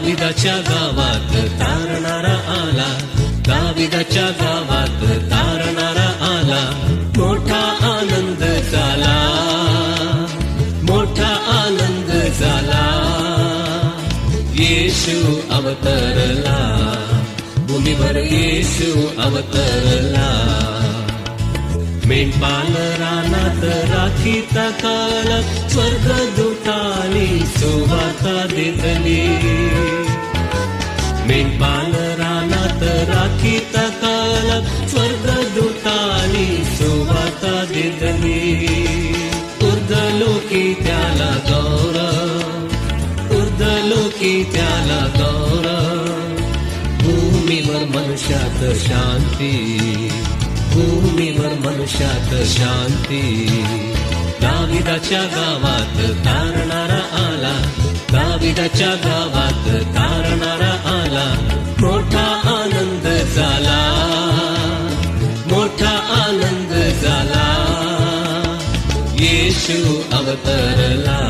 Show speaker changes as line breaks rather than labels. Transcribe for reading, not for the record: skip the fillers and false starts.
दाविदाच्या गावात तारणारा आला, दाविदाच्या गावात तारणारा आला. मोठा आनंद झाला, मोठा आनंद झाला. येशू अवतरला, भूमीवर येशू अवतरला. मेंढपाल रानात राखीता काला, स्वर्गदूतांनी सुवार्ता देतली. मेंढपाल रानात राखीता काला, स्वर्गदूतांनी सुवार्ता देतली. उर्ध्वलोकी त्याला गौरव, उर्ध्वलोकी त्याला गौरव. भूमीवर मनुष्यात शांती, भूमीवर मनुष्यात शांती. दाविदाच्या गावात तारणारा आला, दाविदाच्या गावात तारणारा आला. मोठा आनंद झाला, मोठा आनंद झाला. येशू अवतरला,